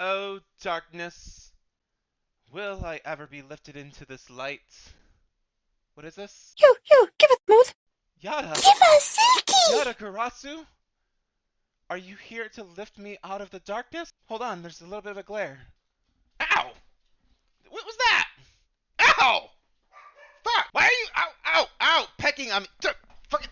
Oh, darkness, will I ever be lifted into this light? What is this? You, give it mood. Yada! Give us Silky! Yada Karatsu? Are you here to lift me out of the darkness? Hold on, there's a little bit of a glare. Ow! What was that? Ow! Fuck! Why are you? Ow! Ow! Ow! Pecking on me. Fucking.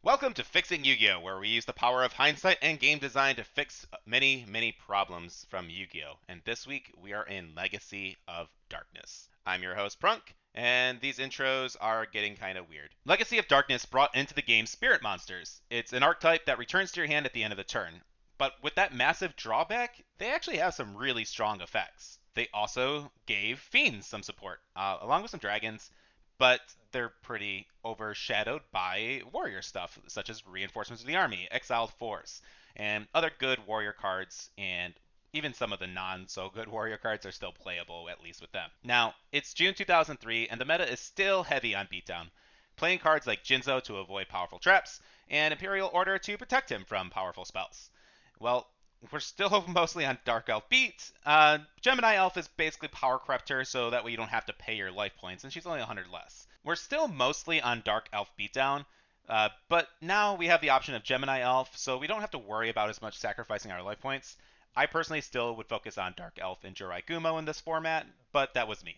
Welcome to Fixing Yu-Gi-Oh, where we use the power of hindsight and game design to fix many, many problems from Yu-Gi-Oh. And this week we are in Legacy of Darkness. I'm your host Prunk, and these intros are getting kind of weird. Legacy of Darkness brought into the game Spirit Monsters. It's an archetype that returns to your hand at the end of the turn. But with that massive drawback, they actually have some really strong effects. They also gave Fiends some support, along with some dragons, but they're pretty overshadowed by warrior stuff, such as reinforcements of the army, exiled force, and other good warrior cards, and even some of the non so good warrior cards are still playable, at least with them. Now, it's June 2003, and the meta is still heavy on beatdown, playing cards like Jinzo to avoid powerful traps, and Imperial Order to protect him from powerful spells. Well, we're still mostly on Dark Elf beat. Gemini Elf is basically power crept her, so that way you don't have to pay your life points, and she's only 100 less. We're still mostly on Dark Elf beatdown, but now we have the option of Gemini Elf, so we don't have to worry about as much sacrificing our life points. I personally still would focus on Dark Elf and Jirai Gumo in this format, but that was me.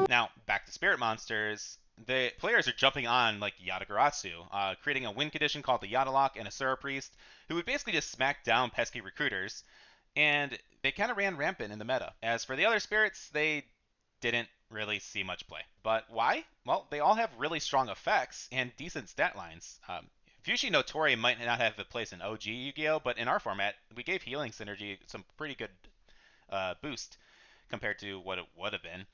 Now, back to Spirit Monsters. The players are jumping on like Yatagarasu, creating a win condition called the Yadalock and a Sura Priest, who would basically just smack down pesky recruiters, and they kind of ran rampant in the meta. As for the other spirits, they didn't really see much play. But why? Well, they all have really strong effects and decent stat lines. Fushi no Tori might not have a place in OG Yu-Gi-Oh, but in our format, we gave Healing Synergy some pretty good boost compared to what it would have been.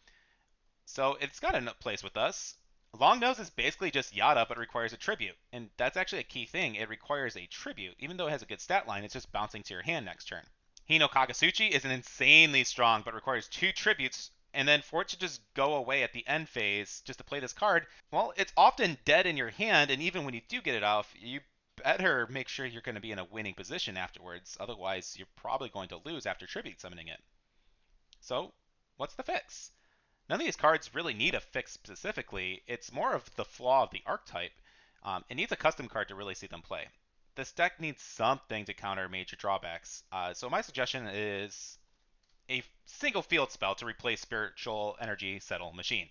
So it's got a place with us. Long Nose is basically just Yada, but requires a tribute. And that's actually a key thing. It requires a tribute. Even though it has a good stat line, it's just bouncing to your hand next turn. Hino Kagasuchi is an insanely strong, but requires 2 tributes. And then for it to just go away at the end phase, just to play this card, well, it's often dead in your hand. And even when you do get it off, you better make sure you're going to be in a winning position afterwards. Otherwise, you're probably going to lose after tribute summoning it. So, what's the fix? None of these cards really need a fix specifically. It's more of the flaw of the archetype. It needs a custom card to really see them play. This deck needs something to counter major drawbacks. So my suggestion is a single field spell to replace Spiritual Energy Settle Machine.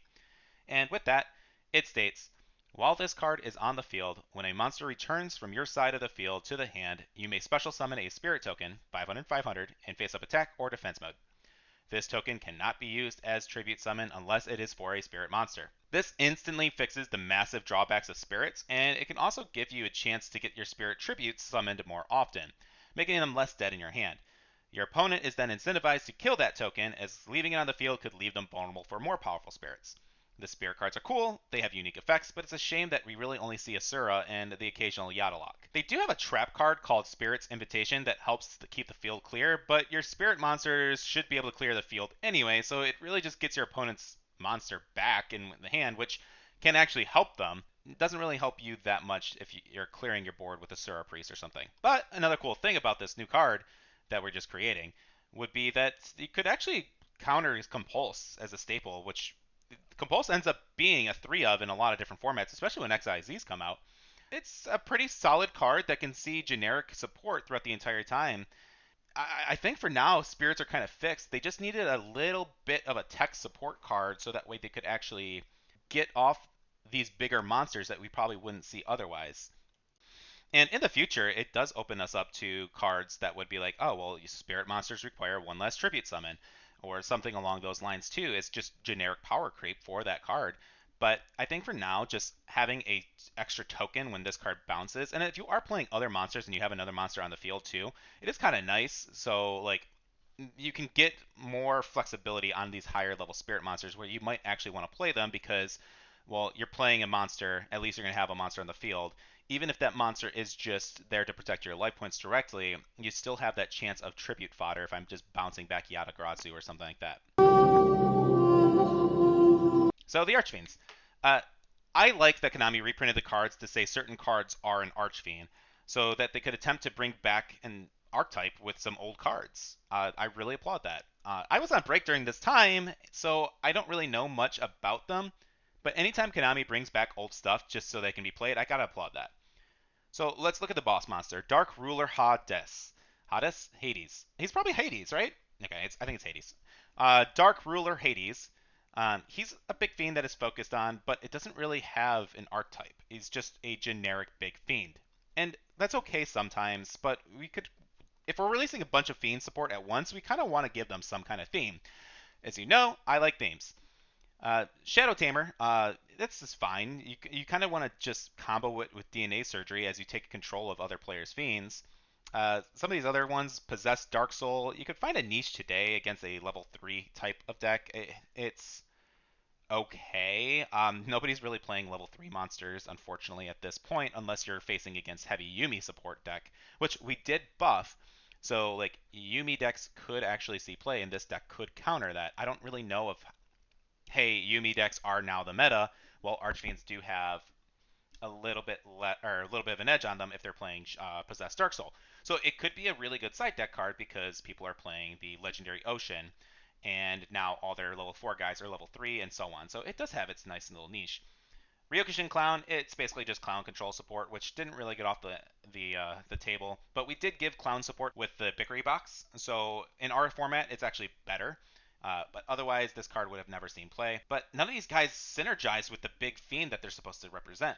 And with that, it states, while this card is on the field, when a monster returns from your side of the field to the hand, you may special summon a spirit token, 500/500, in face up attack or defense mode. This token cannot be used as tribute summon unless it is for a spirit monster. This instantly fixes the massive drawbacks of spirits, and it can also give you a chance to get your spirit tributes summoned more often, making them less dead in your hand. Your opponent is then incentivized to kill that token, as leaving it on the field could leave them vulnerable for more powerful spirits. The spirit cards are cool, they have unique effects, but it's a shame that we really only see Asura and the occasional Yadalock. They do have a trap card called Spirit's Invitation that helps to keep the field clear, but your spirit monsters should be able to clear the field anyway, so it really just gets your opponent's monster back in the hand, which can actually help them. It doesn't really help you that much if you're clearing your board with a Sura Priest or something. But another cool thing about this new card that we're just creating would be that you could actually counter Compulse as a staple, which Compulse ends up being a 3 of in a lot of different formats, especially when XIZs come out. It's a pretty solid card that can see generic support throughout the entire time. I think for now, spirits are kind of fixed. They just needed a little bit of a tech support card so that way they could actually get off these bigger monsters that we probably wouldn't see otherwise. And in the future, it does open us up to cards that would be like, oh, well, spirit monsters require one less tribute summon, or something along those lines too. It's just generic power creep for that card. But I think for now, just having a extra token when this card bounces, and if you are playing other monsters and you have another monster on the field too, it is kind of nice. So like you can get more flexibility on these higher level spirit monsters where you might actually want to play them because, well, you're playing a monster, at least you're going to have a monster on the field. Even if that monster is just there to protect your life points directly, you still have that chance of tribute fodder if I'm just bouncing back Yatagarasu or something like that. So the Archfiends. Uh, I like that Konami reprinted the cards to say certain cards are an Archfiend. so that they could attempt to bring back an archetype with some old cards. I really applaud that. I was on break during this time, so I don't really know much about them. But anytime Konami brings back old stuff just so they can be played, I gotta applaud that. So let's look at the boss monster, Dark Ruler Hades. Hades? Hades. He's probably Hades, right? Okay, I think it's Hades. Dark Ruler Hades. He's a big fiend that is focused on, but it doesn't really have an archetype. He's just a generic big fiend. And that's okay sometimes, but we could, if we're releasing a bunch of fiend support at once, we kind of want to give them some kind of theme. As you know, I like themes. Shadow Tamer, this is fine. You kind of want to just combo it with DNA surgery as you take control of other players' fiends. Some of these other ones, Possess Dark Soul, you could find a niche today against a level 3 type of deck. It's okay. Nobody's really playing level 3 monsters, unfortunately, at this point, unless you're facing against heavy Yuumi support deck, which we did buff. So, like, Yuumi decks could actually see play, and this deck could counter that. I don't really know if, hey, Yuumi decks are now the meta, while Archfiends do have a little bit or a little bit of an edge on them if they're playing Possessed Dark Soul. So it could be a really good side deck card because people are playing the Legendary Ocean, and now all their level 4 guys are level 3 and so on. So it does have its nice little niche. Ryokushin Clown, it's basically just clown control support, which didn't really get off the table, but we did give clown support with the Bickery box. So in our format, it's actually better. But otherwise, this card would have never seen play. But none of these guys synergize with the big fiend that they're supposed to represent.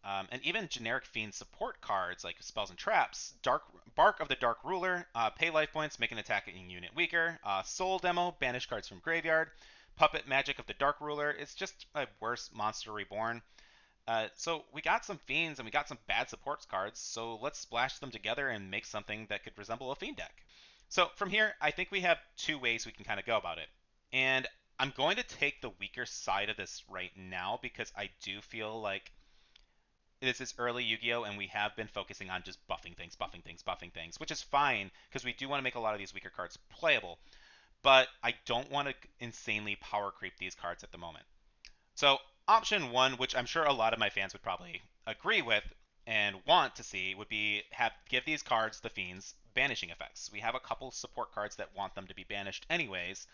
And even generic fiend support cards like spells and traps, Dark Bark of the Dark Ruler, pay life points, make an attacking unit weaker. Soul Demo, banish cards from graveyard. Puppet Magic of the Dark Ruler. It's just a worse Monster Reborn. So we got some fiends and we got some bad supports cards. So let's splash them together and make something that could resemble a fiend deck. So from here, I think we have two ways we can kind of go about it. And I'm going to take the weaker side of this right now because I do feel like this is early Yu-Gi-Oh! And we have been focusing on just buffing things, buffing things, buffing things, which is fine because we do want to make a lot of these weaker cards playable. But I don't want to insanely power creep these cards at the moment. So option one, which I'm sure a lot of my fans would probably agree with and want to see, would be give these cards, the Fiends, banishing effects. We have a couple support cards that want them to be banished anyways.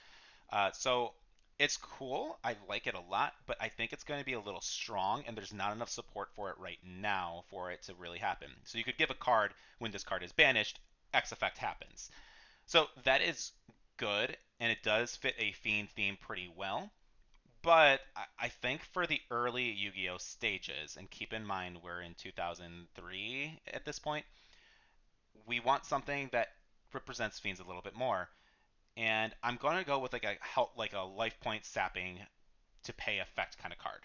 So it's cool. I like it a lot, but I think it's going to be a little strong, and there's not enough support for it right now for it to really happen. So you could give a card when this card is banished, X effect happens. So that is good, and it does fit a Fiend theme pretty well. But I think for the early Yu-Gi-Oh stages, and keep in mind we're in 2003 at this point, we want something that represents Fiends a little bit more. And I'm going to go with like a life point sapping to pay effect kind of card.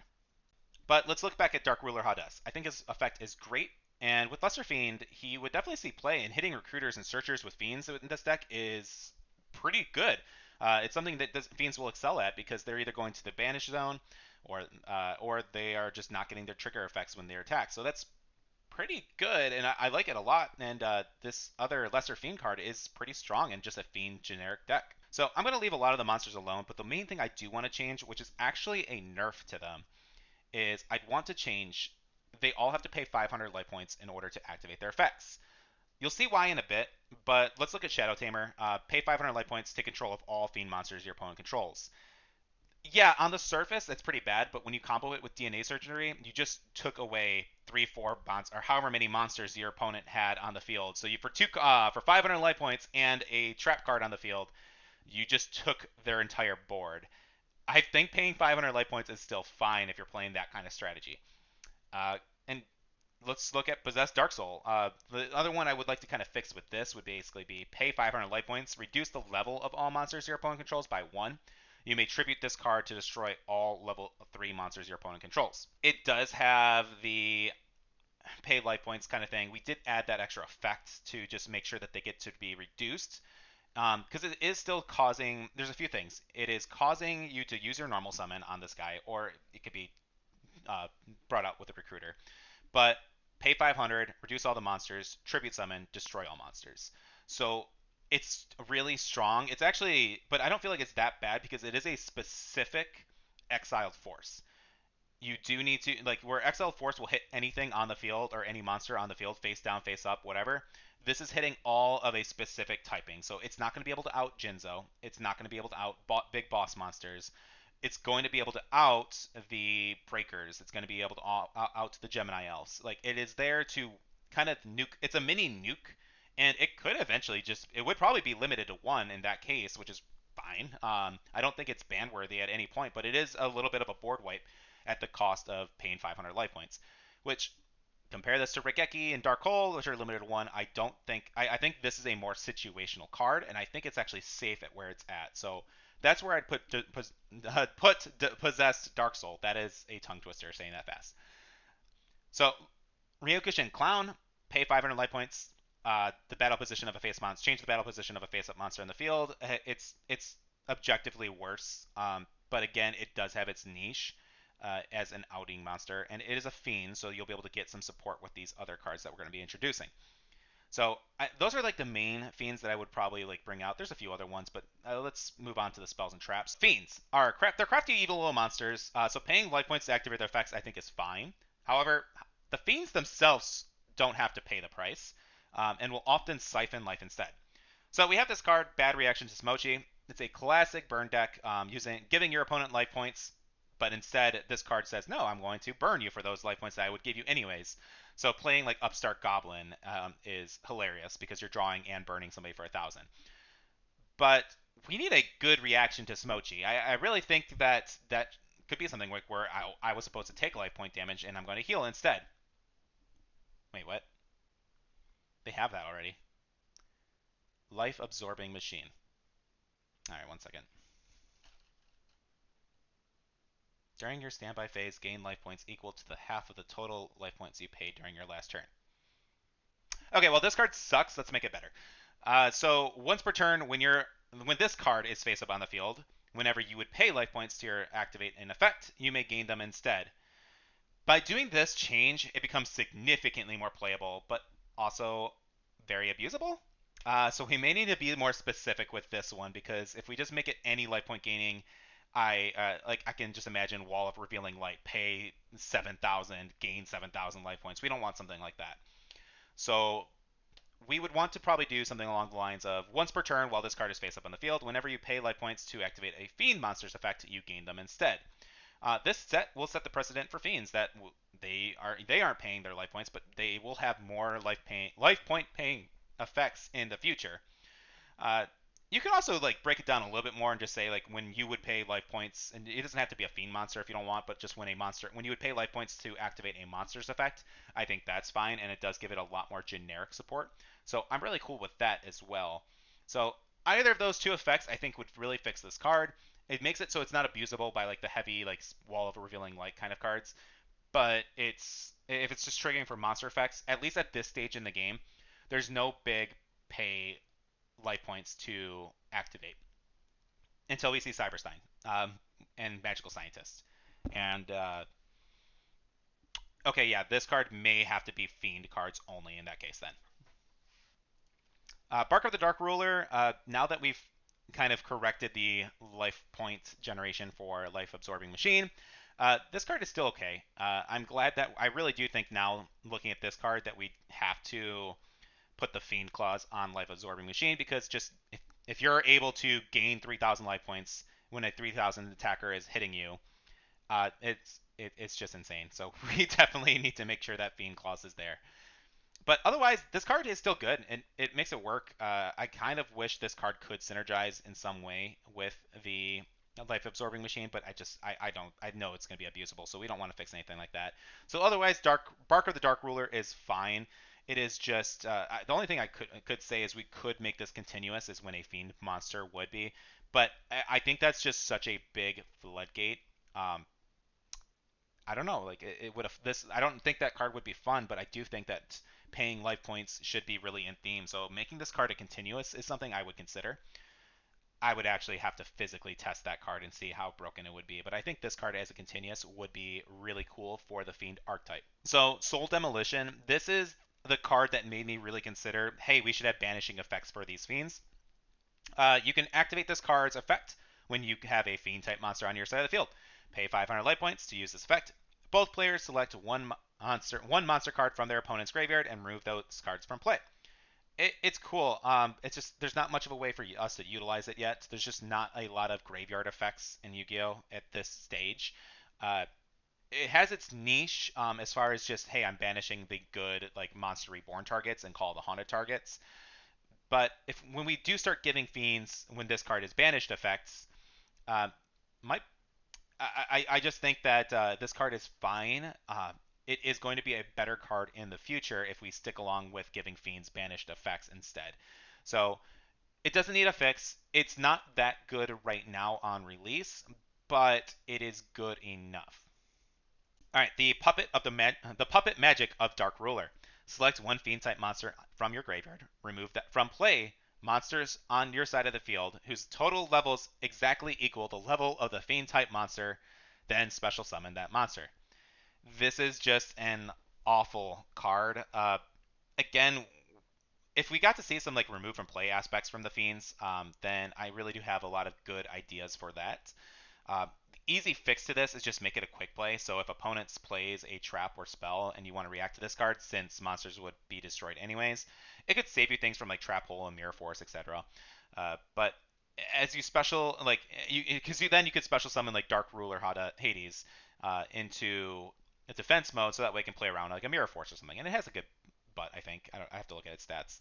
But let's look back at Dark Ruler Hades. I think his effect is great, and with Lesser Fiend, he would definitely see play. And hitting recruiters and searchers with Fiends in this deck is pretty good. It's something that Fiends will excel at because they're either going to the banish zone, or they are just not getting their trigger effects when they're attacked. So that's pretty good, and I like it a lot. And this other Lesser Fiend card is pretty strong in just a Fiend generic deck. So I'm going to leave a lot of the monsters alone, but the main thing I do want to change, which is actually a nerf to them, is I'd want to change. They all have to pay 500 life points in order to activate their effects. You'll see why in a bit, but let's look at Shadow Tamer. Pay 500 life points, take control of all Fiend monsters your opponent controls. Yeah, on the surface, that's pretty bad, but when you combo it with DNA Surgery, you just took away 3, 4 bonds, or however many monsters your opponent had on the field. So you for 500 life points and a trap card on the field, you just took their entire board. I think paying 500 life points is still fine if you're playing that kind of strategy. And let's look at Possessed Dark Soul. The other one I would like to kind of fix with this would basically be pay 500 life points, reduce the level of all monsters your opponent controls by 1. You may tribute this card to destroy all level 3 monsters your opponent controls. It does have the pay life points kind of thing. We did add that extra effect to just make sure that they get to be reduced. Because it is still causing, there's a few things. It is causing you to use your normal summon on this guy, or it could be brought out with a recruiter. But pay 500, reduce all the monsters, tribute summon, destroy all monsters. So it's really strong. It's actually, but I don't feel like it's that bad because it is a specific exiled force. you do need to, like, where XL Force will hit anything on the field or any monster on the field, face down, face up, whatever. This is hitting all of a specific typing, so it's not going to be able to out Jinzo. It's not going to be able to out big boss monsters. It's going to be able to out the breakers. It's going to be able to out the Gemini elves. Like, it is there to kind of nuke. It's a mini nuke, and it could eventually just. It would probably be limited to one in that case, which is fine. I don't think it's ban worthy at any point, but it is a little bit of a board wipe at the cost of paying 500 life points. Which, compare this to Regeki and Dark Hole, which are limited to one. I don't think. I think this is a more situational card, and I think it's actually safe at where it's at. So that's where I'd put Possessed Dark Soul. That is a tongue twister saying that fast. So Ryokushin Clown, pay 500 life points. The battle position of a face monster, change the battle position of a face-up monster in the field. It's objectively worse, but again, it does have its niche as an outing monster, and it is a fiend, so you'll be able to get some support with these other cards that we're going to be introducing. So those are like the main fiends that I would probably like bring out. There's a few other ones, but let's move on to the spells and traps. Fiends are they're crafty evil little monsters, so paying life points to activate their effects I think is fine. However, the fiends themselves don't have to pay the price, and will often siphon life instead. So we have this card, Bad Reaction to Smochi. It's a classic burn deck, giving your opponent life points, but instead this card says, no, I'm going to burn you for those life points that I would give you anyways. So playing like Upstart Goblin is hilarious because you're drawing and burning somebody for 1,000. But we need a good reaction to Smochi. I really think that could be something like where I was supposed to take life point damage and I'm going to heal instead. Wait, what? They have that already. Life absorbing machine. All right, 1 second. During your standby phase, gain life points equal to the half of the total life points you paid during your last turn. Okay, well this card sucks. Let's make it better. So once per turn, when this card is face up on the field, whenever you would pay life points to your activate an effect, you may gain them instead. By doing this change, it becomes significantly more playable, but also very abusable. So we may need to be more specific with this one because if we just make it any life point gaining, I can just imagine Wall of Revealing Light, pay 7,000, gain 7,000 life points. We don't want something like that. So we would want to probably do something along the lines of once per turn while this card is face up on the field, whenever you pay life points to activate a Fiend monster's effect, you gain them instead. This set will set the precedent for Fiends that they aren't paying their life points, but they will have more life point paying effects in the future. Uh, you can also like break it down a little bit more and just say like when you would pay life points, and it doesn't have to be a fiend monster if you don't want, but just when you would pay life points to activate a monster's effect, I think that's fine, and it does give it a lot more generic support. So I'm really cool with that as well. So either of those two effects I think would really fix this card. It makes it so it's not abusable by like the heavy like Wall of Revealing Light kind of cards, but if it's just triggering for monster effects, at least at this stage in the game, there's no big pay life points to activate until we see Cyberstein and Magical Scientist. And okay, yeah, this card may have to be Fiend cards only in that case then. Bark of the Dark Ruler, now that we've kind of corrected the life point generation for Life Absorbing Machine, this card is still okay. I'm glad that I really do think now, looking at this card, that we have to put the Fiend clause on Life Absorbing Machine because just if you're able to gain 3,000 life points when a 3,000 attacker is hitting you, it's just insane. So we definitely need to make sure that Fiend clause is there. But otherwise, this card is still good, and it makes it work. I kind of wish this card could synergize in some way with the life absorbing machine, but I know it's going to be abusable, so we don't want to fix anything like that. So otherwise, Bark of the Dark Ruler is fine. It is just the only thing I could say is we could make this continuous is when a fiend monster would be, but I think that's just such a big floodgate. Um, I don't know. Like it would have this. I don't think that card would be fun, but I do think that paying life points should be really in theme. So making this card a continuous is something I would consider. I would actually have to physically test that card and see how broken it would be. But I think this card as a continuous would be really cool for the Fiend archetype. So Soul Demolition. This is the card that made me really consider, hey, we should have banishing effects for these Fiends. You can activate this card's effect when you have a Fiend type monster on your side of the field. Pay 500 life points to use this effect. Both players select one monster card from their opponent's graveyard and remove those cards from play. It's cool. It's just there's not much of a way for us to utilize it yet. There's just not a lot of graveyard effects in Yu-Gi-Oh at this stage. Uh, it has its niche as far as just hey, I'm banishing the good like monster reborn targets and call the haunted targets. But if when we do start giving fiends when this card is banished effects, uh, my I just think that this card is fine. It is going to be a better card in the future if we stick along with giving fiends banished effects instead. So it doesn't need a fix. It's not that good right now on release, but it is good enough. All right, the puppet magic of Dark Ruler. Select one fiend type monster from your graveyard. Remove that from play. Monsters on your side of the field whose total levels exactly equal the level of the fiend type monster, then special summon that monster. This is just an awful card. Again, if we got to see some like remove from play aspects from the fiends, then I really do have a lot of good ideas for that. Easy fix to this is just make it a quick play. So if opponents plays a trap or spell and you want to react to this card, since monsters would be destroyed anyways, it could save you things from like trap hole and mirror force, etc. But as you special like because then you could special summon like Dark Ruler Hades into a defense mode, so that way it can play around like a mirror force or something, and it has a good butt. I think I have to look at its stats.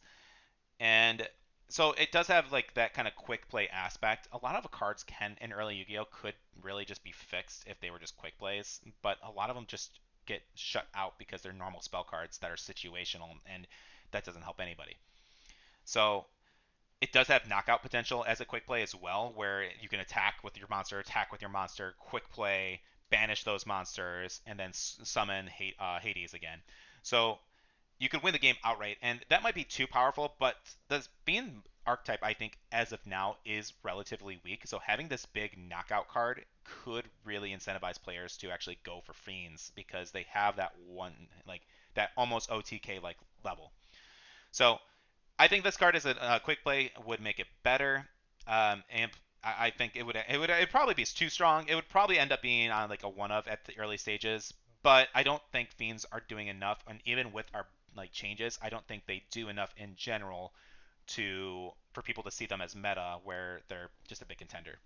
And so it does have like that kind of quick play aspect. A lot of the cards can in early Yu-Gi-Oh could really just be fixed if they were just quick plays, but a lot of them just get shut out because they're normal spell cards that are situational, and that doesn't help anybody. So it does have knockout potential as a quick play as well, where you can attack with your monster, quick play, banish those monsters, and then summon Hades again. So you could win the game outright, and that might be too powerful, but the Fiend archetype, I think, as of now, is relatively weak. So having this big knockout card could really incentivize players to actually go for Fiends because they have that one, like, that almost OTK like level. So I think this card is a quick play would make it better. And I think it'd probably be too strong. It would probably end up being on like a one of at the early stages. But I don't think Fiends are doing enough, and even with our like changes, I don't think they do enough in general to for people to see them as meta where they're just a big contender.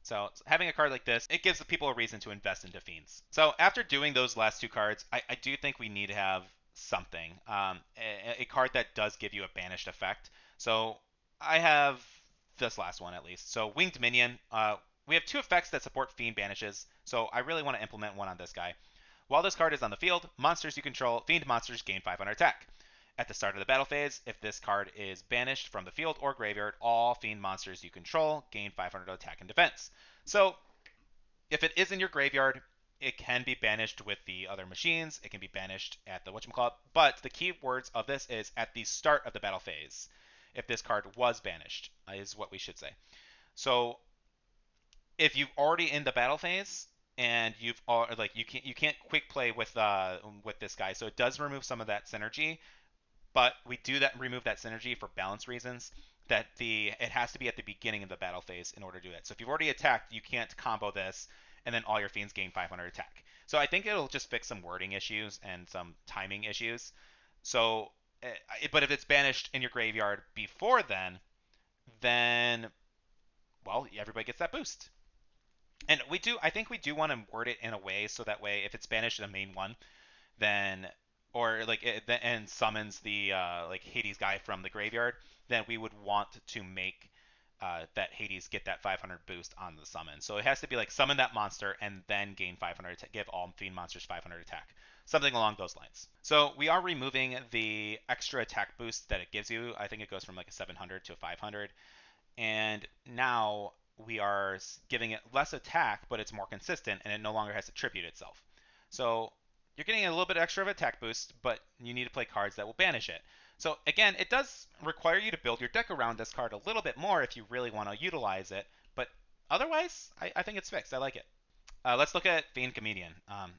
So having a card like this, it gives the people a reason to invest into Fiends. So after doing those last two cards, I do think we need to have something, a card that does give you a banished effect. So I have this last one at least. So Winged Minion. We have two effects that support Fiend banishes, so I really want to implement one on this guy. While this card is on the field, monsters you control, Fiend monsters gain 500 attack. At the start of the battle phase, if this card is banished from the field or graveyard, all Fiend monsters you control gain 500 attack and defense. So, if it is in your graveyard, it can be banished with the other machines. It can be banished at the whatchamacallit. But the key words of this is at the start of the battle phase. If this card was banished, is what we should say. So, if you've already in the battle phase and like you can't quick play with this guy, so it does remove some of that synergy, but we do that remove that synergy for balance reasons. That it has to be at the beginning of the battle phase in order to do that. So if you've already attacked, you can't combo this, and then all your fiends gain 500 attack. So I think it'll just fix some wording issues and some timing issues. So, but if it's banished in your graveyard before then well, everybody gets that boost. And I think we do want to word it in a way so that way if it's banished in the main one, then or like and summons the like Hades guy from the graveyard, then we would want to make that Hades get that 500 boost on the summon. So it has to be like summon that monster and then gain 500, give all fiend monsters 500 attack, something along those lines. So we are removing the extra attack boost that it gives you. I think it goes from like a 700 to a 500, and now we are giving it less attack, but it's more consistent, and it no longer has to tribute itself. So you're getting a little bit extra of attack boost, but you need to play cards that will banish it. So again, it does require you to build your deck around this card a little bit more if you really want to utilize it, but otherwise, I think it's fixed. I like it. Let's look at Fiend Comedian.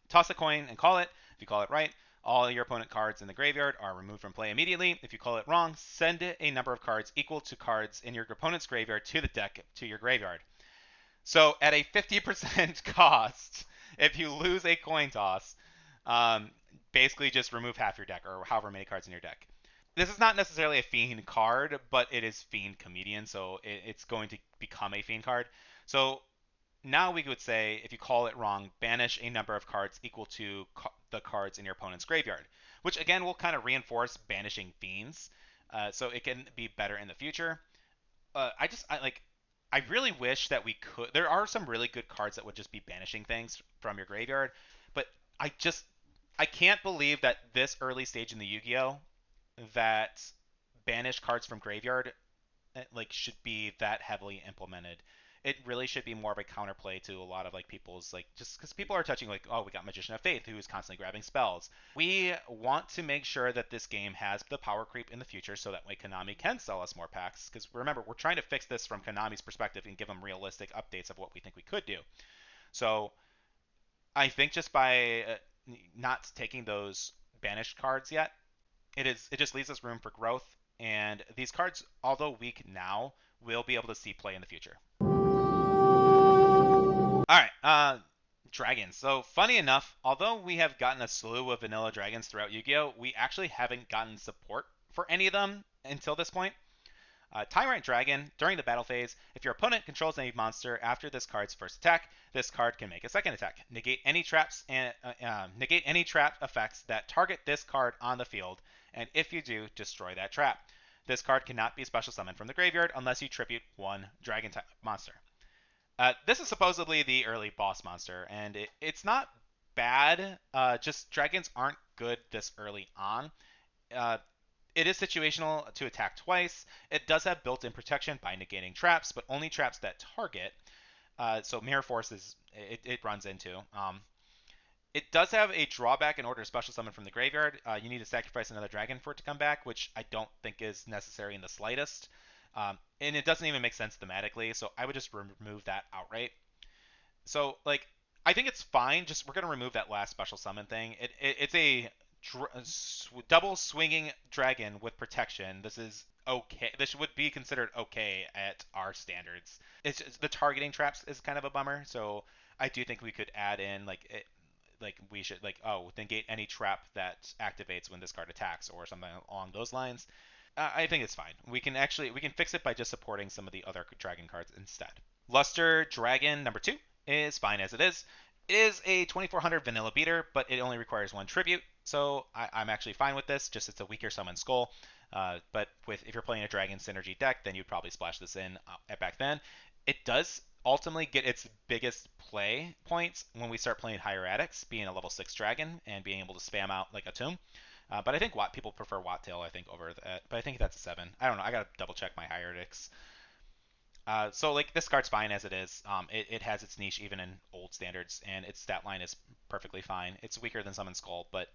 Toss a coin and call it. If you call it right, all your opponent cards in the graveyard are removed from play immediately. If you call it wrong, send a number of cards equal to cards in your opponent's graveyard to the deck to your graveyard. So at a 50% cost, if you lose a coin toss, Um, Basically, just remove half your deck or however many cards in your deck. This is not necessarily a Fiend card, but it is Fiend Comedian, so it's going to become a Fiend card. So now we would say, if you call it wrong, banish a number of cards equal to the cards in your opponent's graveyard, which again will kind of reinforce banishing Fiends, so it can be better in the future. I really wish that we could. There are some really good cards that would just be banishing things from your graveyard, but I just I can't believe that this early stage in the Yu-Gi-Oh that banish cards from graveyard like should be that heavily implemented. It really should be more of a counterplay to a lot of like people's like just because people are touching like, oh, we got Magician of Faith who's constantly grabbing spells. We want to make sure that this game has the power creep in the future so that way Konami can sell us more packs, because remember, we're trying to fix this from Konami's perspective and give them realistic updates of what we think we could do. So I think just by not taking those banished cards yet, it just leaves us room for growth, and these cards, although weak now, will be able to see play in the future. All right, dragons. So funny enough, although we have gotten a slew of vanilla dragons throughout Yu-Gi-Oh, we actually haven't gotten support for any of them until this point. Tyrant Dragon, during the battle phase, if your opponent controls any monster after this card's first attack, this card can make a second attack. Negate any traps and negate any trap effects that target this card on the field, and if you do, destroy that trap. This card cannot be special summoned from the graveyard unless you tribute one dragon type monster. This is supposedly the early boss monster, and it's not bad. Just dragons aren't good this early on. Uh, it is situational to attack twice. It does have built-in protection by negating traps, but only traps that target. So Mirror Force it runs into. It does have a drawback in order to special summon from the graveyard. You need to sacrifice another dragon for it to come back, which I don't think is necessary in the slightest. And it doesn't even make sense thematically, so I would just remove that outright. So like I think it's fine. Just we're gonna remove that last special summon thing. It's a double swinging dragon with protection. This is okay. This would be considered okay at our standards. It's just, the targeting traps is kind of a bummer. So I do think we could add in like we should like, oh, negate any trap that activates when this card attacks or something along those lines. I think it's fine. We can fix it by just supporting some of the other dragon cards instead. Luster Dragon number 2 is fine as it is. It is a 2400 vanilla beater, but it only requires one tribute, so I'm actually fine with this. Just it's a weaker summon skull. But if you're playing a dragon synergy deck, then you'd probably splash this in back then. It does ultimately get its biggest play points when we start playing Hieratics, being a level 6 dragon and being able to spam out like a tomb. But I think people prefer Wattail, I think, over that. But I think that's a 7. I don't know. I gotta double check my Hieratics. So like this card's fine as it is. It has its niche even in old standards, and its stat line is perfectly fine. It's weaker than Summon Skull, but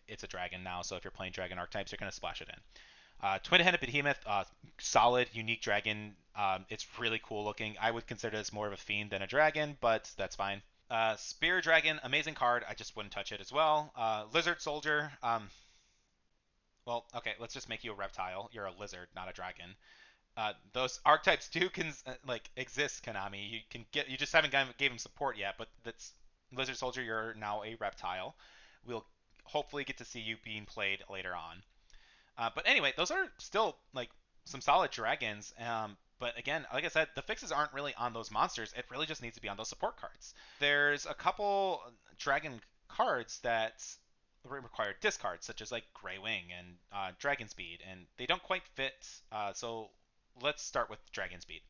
it's a dragon now, so if you're playing dragon archetypes, you're gonna splash it in. Twin-headed behemoth, solid, unique dragon. It's really cool looking. I would consider this more of a fiend than a dragon, but that's fine. Spear Dragon, amazing card. I just wouldn't touch it as well. Lizard Soldier. Well, okay, let's just make you a reptile. You're a lizard, not a dragon. Those archetypes do like exist, Konami. You just haven't gave him support yet, but that's Lizard Soldier. You're now a reptile. We'll hopefully get to see you being played later on. But anyway, those are still like some solid dragons. But again, like I said, the fixes aren't really on those monsters. It really just needs to be on those support cards. There's a couple dragon cards that require discards, such as like Grey Wing and Dragon Speed, and they don't quite fit. So let's start with Dragon Speed.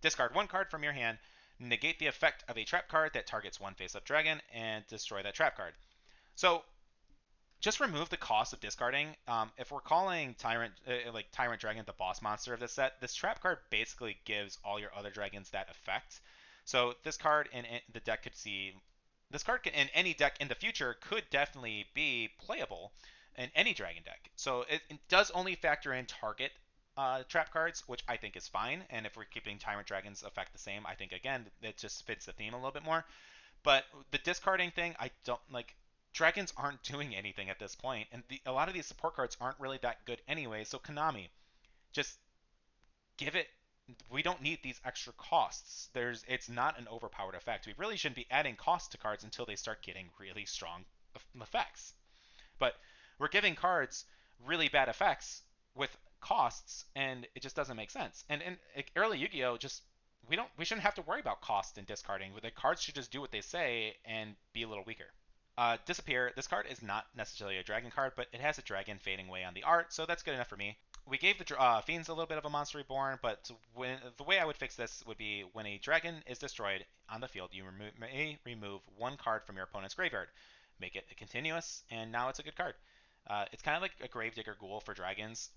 Discard one card from your hand, negate the effect of a trap card that targets one face-up dragon, and destroy that trap card. So just remove the cost of discarding. If we're calling Tyrant Dragon the boss monster of this set, this trap card basically gives all your other dragons that effect. So this card in the deck could see this card in any deck in the future could definitely be playable in any dragon deck. So it does only factor in target trap cards, which I think is fine. And if we're keeping Tyrant Dragon's effect the same, I think again it just fits the theme a little bit more. But the discarding thing, I don't like. Dragons aren't doing anything at this point, and a lot of these support cards aren't really that good anyway. So Konami, just give it. We don't need these extra costs. It's not an overpowered effect. We really shouldn't be adding costs to cards until they start getting really strong effects. But we're giving cards really bad effects with costs, and it just doesn't make sense. And in early Yu-Gi-Oh, just we shouldn't have to worry about cost and discarding. The cards should just do what they say and be a little weaker. Disappear. This card is not necessarily a dragon card, but it has a dragon fading away on the art, so that's good enough for me. We gave the Fiends a little bit of a Monster Reborn, but the way I would fix this would be when a dragon is destroyed on the field, you may remove one card from your opponent's graveyard. Make it a continuous, and now it's a good card. It's kind of like a Gravedigger Ghoul for dragons.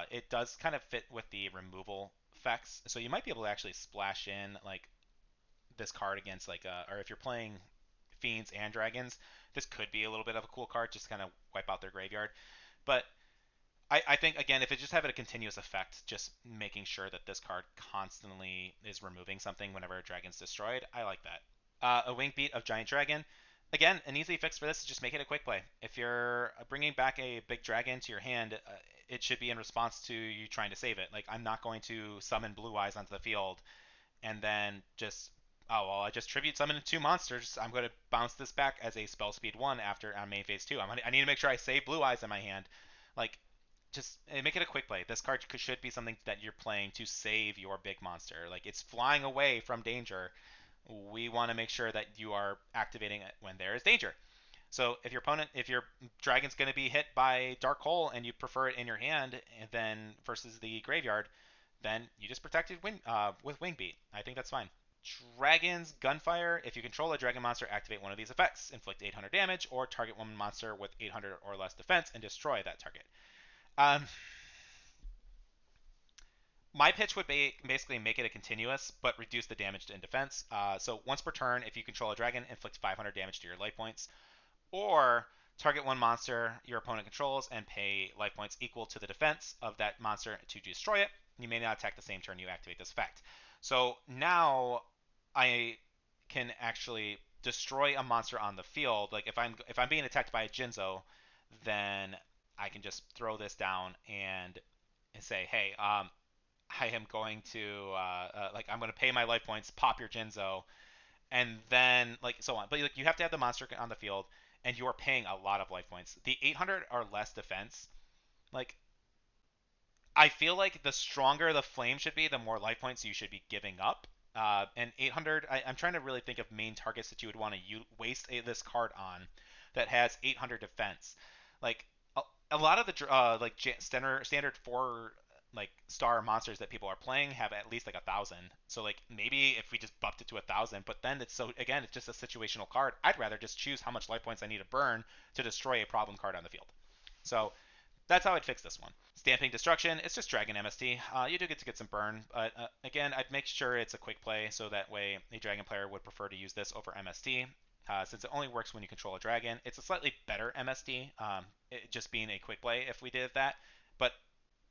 It does kind of fit with the removal effects, so you might be able to actually splash in like this card against or if you're playing Fiends and Dragons, this could be a little bit of a cool card, just kind of wipe out their graveyard. But I think again, if it just have a continuous effect, just making sure that this card constantly is removing something whenever a dragon's destroyed, I like that. A Wing Beat of Giant Dragon. Again, an easy fix for this is just make it a quick play. If you're bringing back a big dragon to your hand, it should be in response to you trying to save it. Like, I'm not going to summon Blue Eyes onto the field and then just, oh, well, I just tribute summon 2 monsters. I'm going to bounce this back as a spell speed 1 after on main phase 2. I need to make sure I save Blue Eyes in my hand. Like, just make it a quick play. This card should be something that you're playing to save your big monster. Like, it's flying away from danger. We want to make sure that you are activating it when there is danger. So if your dragon's going to be hit by Dark Hole and you prefer it in your hand, then versus the graveyard, then you just protect it with Wing Beat. I think that's fine. Dragon's Gunfire. If you control a dragon monster, activate one of these effects. Inflict 800 damage, or target one monster with 800 or less defense and destroy that target. Um, my pitch would be basically make it a continuous, but reduce the damage in defense. So once per turn, if you control a dragon, inflict 500 damage to your life points, or target one monster your opponent controls and pay life points equal to the defense of that monster to destroy it. You may not attack the same turn you activate this effect. So now I can actually destroy a monster on the field. Like if I'm being attacked by a Jinzo, then I can just throw this down and say, hey, I am going to I'm going to pay my life points, pop your Jinzo, and then like so on. But like you have to have the monster on the field, and you are paying a lot of life points. The 800 or less defense, like I feel like the stronger the flame should be, the more life points you should be giving up. And 800, I'm trying to really think of main targets that you would want to waste this card on that has 800 defense. Like a lot of the standard 4 star monsters that people are playing have at least like 1,000. So like maybe if we just bumped it to 1,000, but then it's just a situational card. I'd rather just choose how much life points I need to burn to destroy a problem card on the field. So that's how I'd fix this one. Stamping Destruction, it's just Dragon MST. You do get to get some burn, but again, I'd make sure it's a quick play so that way a Dragon player would prefer to use this over MST. Since it only works when you control a dragon, it's a slightly better MST, it just being a quick play if we did that. But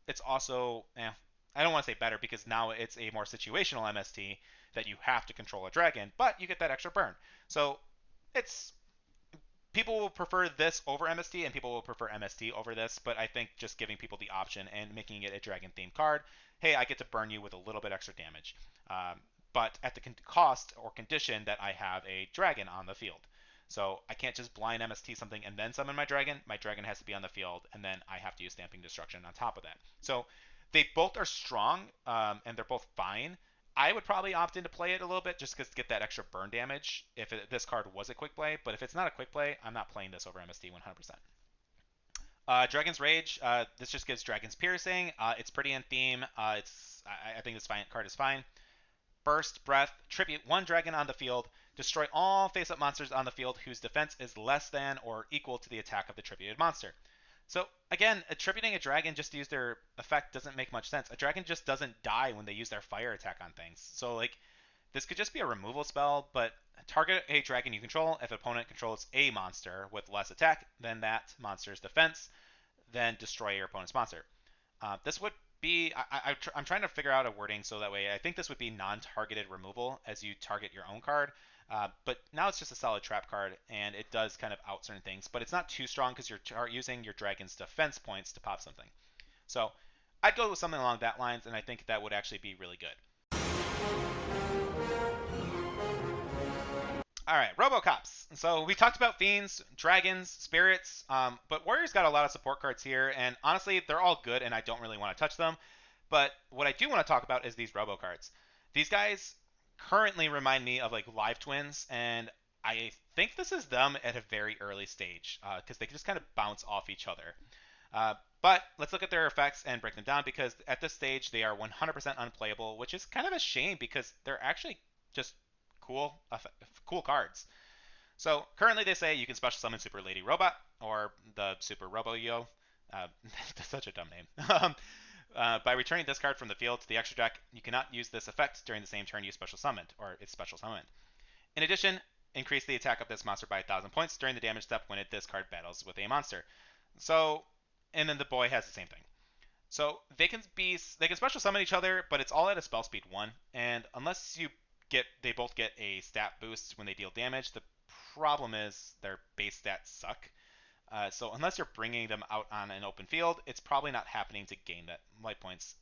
it's also, I don't want to say better because now it's a more situational MST that you have to control a dragon, but you get that extra burn. So it's people will prefer this over MST, and people will prefer MST over this. But I think just giving people the option and making it a dragon themed card, hey, I get to burn you with a little bit extra damage, but at the cost or condition that I have a dragon on the field. So I can't just blind MST something and then summon my dragon. My dragon has to be on the field, and then I have to use Stamping Destruction on top of that. So they both are strong, and they're both fine. I would probably opt in to play it a little bit just to get that extra burn damage if this card was a quick play. But if it's not a quick play, I'm not playing this over MST 100%. Dragon's Rage. This just gives Dragon's Piercing. It's pretty in theme. I think this card is fine. Burst Breath. Tribute one dragon on the field. Destroy all face-up monsters on the field whose defense is less than or equal to the attack of the tributed monster. So again, attributing a dragon just to use their effect doesn't make much sense. A dragon just doesn't die when they use their fire attack on things. So like this could just be a removal spell, but target a dragon you control if opponent controls a monster with less attack than that monster's defense, then destroy your opponent's monster. This would be I'm trying to figure out a wording so that way I think this would be non-targeted removal as you target your own card. But now it's just a solid trap card, and it does kind of out certain things. But it's not too strong because you're using your dragon's defense points to pop something. So I'd go with something along that lines, and I think that would actually be really good. All right, Robo-cops. So we talked about fiends, dragons, spirits, but warriors got a lot of support cards here, and honestly, they're all good, and I don't really want to touch them. But what I do want to talk about is these Robo cards. These guys currently remind me of like Live Twins, and I think this is them at a very early stage because they just kind of bounce off each other. But let's look at their effects and break them down because at this stage they are 100% unplayable, which is kind of a shame because they're actually just cool, cool cards. So currently they say you can special summon Super Lady Robot or the Super Robo-Yo. That's such a dumb name. By returning this card from the field to the extra deck, you cannot use this effect during the same turn you special summoned, or it's special summoned. In addition, increase the attack of this monster by 1,000 points during the damage step when this card battles with a monster. So, and then the boy has the same thing. So they can special summon each other, but it's all at a spell speed 1, and unless they both get a stat boost when they deal damage, the problem is their base stats suck. So unless you're bringing them out on an open field, it's probably not happening to gain that light points.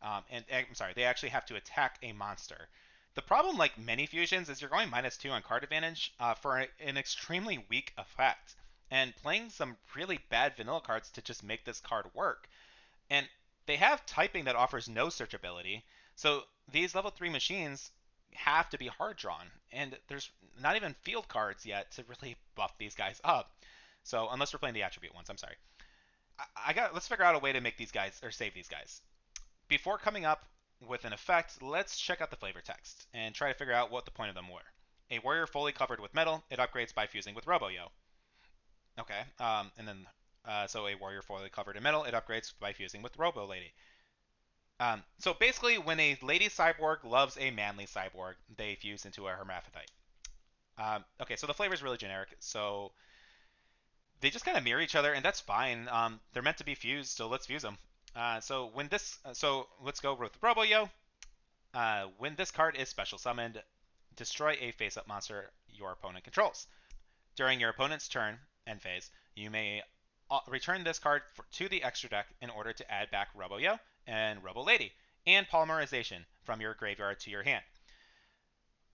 And I'm sorry, they actually have to attack a monster. The problem, like many fusions, is you're going -2 on card advantage for an extremely weak effect, and playing some really bad vanilla cards to just make this card work. And they have typing that offers no search ability, so these level 3 machines have to be hard drawn, and there's not even field cards yet to really buff these guys up. So unless we're playing the attribute ones, I'm sorry. Let's figure out a way to make these guys or save these guys. Before coming up with an effect, let's check out the flavor text and try to figure out what the point of them were. A warrior fully covered with metal, it upgrades by fusing with Robo-Yo. Okay, and then so a warrior fully covered in metal, it upgrades by fusing with Robo Lady. So basically, when a lady cyborg loves a manly cyborg, they fuse into a hermaphrodite. Okay, so the flavor is really generic. So they just kind of mirror each other, and that's fine. They're meant to be fused, so let's fuse them. So let's go with Robo-Yo. When this card is special summoned, destroy a face-up monster your opponent controls. During your opponent's turn end phase, you may return this card to the extra deck in order to add back Robo-Yo and Robo-Lady and Polymerization from your graveyard to your hand.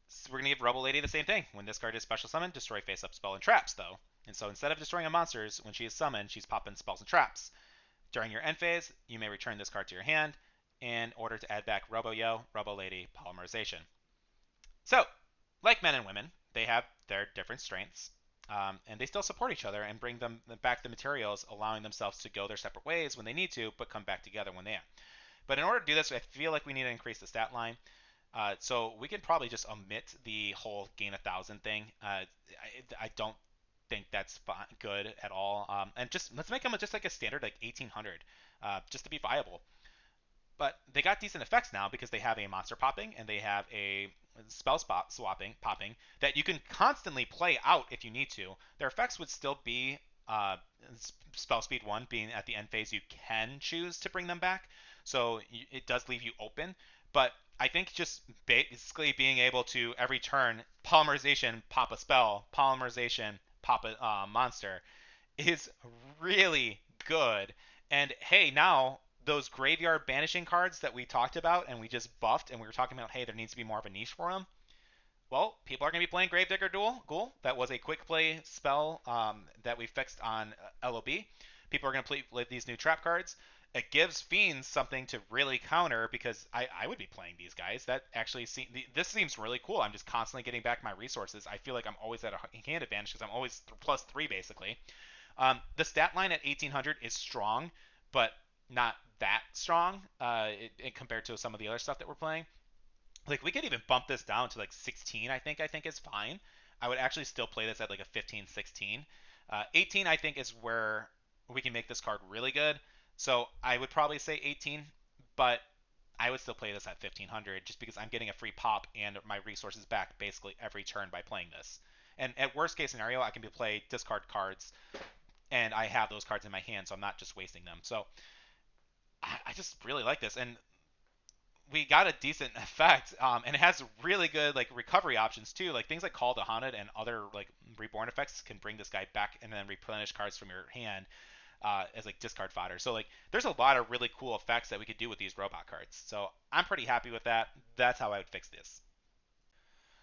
So we're going to give Robo-Lady the same thing. When this card is special summoned, destroy face-up spell and traps, though. And so instead of destroying a monsters, when she is summoned, she's popping spells and traps. During your end phase, you may return this card to your hand in order to add back Robo-Yo, Robo-Lady, Polymerization. So, like men and women, they have their different strengths, and they still support each other and bring them back the materials, allowing themselves to go their separate ways when they need to, but come back together when they are. But in order to do this, I feel like we need to increase the stat line. So we can probably just omit the whole gain 1,000 thing. I don't think that's good at all. And just let's make them just like a standard like 1,800, just to be viable. But they got decent effects now because they have a monster popping and they have a spell spot swapping popping that you can constantly play out if you need to. Their effects would still be spell speed 1 being at the end phase. You can choose to bring them back, so it does leave you open. But I think just basically being able to every turn polymerization pop a spell, polymerization pop a monster is really good. And hey, now those graveyard banishing cards that we talked about and we just buffed and we were talking about, hey, there needs to be more of a niche for them. Well, people are going to be playing Gravedigger Ghoul. That was a quick play spell that we fixed on LOB. People are going to play with these new trap cards. It gives Fiends something to really counter because I would be playing these guys. That actually this seems really cool. I'm just constantly getting back my resources. I feel like I'm always at a hand advantage because I'm always +3 basically. The stat line at 1,800 is strong, but not that strong compared to some of the other stuff that we're playing. Like we could even bump this down to like 16. I think is fine. I would actually still play this at like a 15, 16. 18 I think is where we can make this card really good. So I would probably say 18, but I would still play this at 1500 just because I'm getting a free pop and my resources back basically every turn by playing this. And at worst case scenario, I can play discard cards and I have those cards in my hand, so I'm not just wasting them. So I just really like this, and we got a decent effect, and it has really good like recovery options too. Like things like Call to Haunted and other like reborn effects can bring this guy back and then replenish cards from your hand as like discard fodder. So like there's a lot of really cool effects that we could do with these robot cards. So I'm pretty happy with that. That's how I would fix this.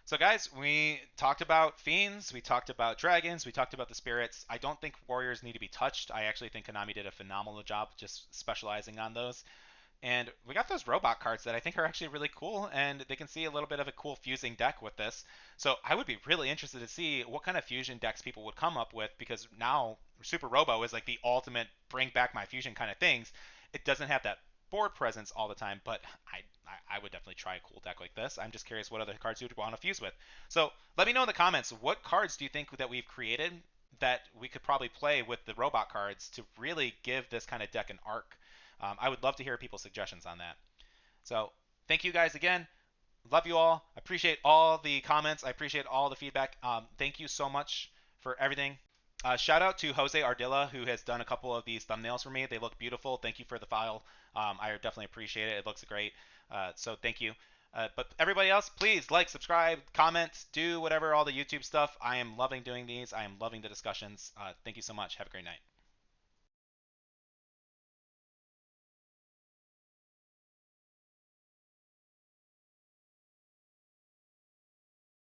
So, guys, we talked about fiends, we talked about dragons, we talked about the spirits. I don't think warriors need to be touched. I actually think Konami did a phenomenal job just specializing on those. And we got those robot cards that I think are actually really cool, and they can see a little bit of a cool fusing deck with this. So I would be really interested to see what kind of fusion decks people would come up with, because now Super Robo is like the ultimate bring back my fusion kind of things. It doesn't have that board presence all the time, but I would definitely try a cool deck like this. I'm just curious what other cards you'd want to fuse with. So let me know in the comments, what cards do you think that we've created that we could probably play with the robot cards to really give this kind of deck an arc. I would love to hear people's suggestions on that. So thank you guys again. Love you all. I appreciate all the comments. I appreciate all the feedback. Thank you so much for everything. Shout out to Jose Ardilla, who has done a couple of these thumbnails for me. They look beautiful. Thank you for the file. I definitely appreciate it. It looks great. So thank you. But everybody else, please like, subscribe, comment, do whatever, all the YouTube stuff. I am loving doing these. I am loving the discussions. Thank you so much. Have a great night.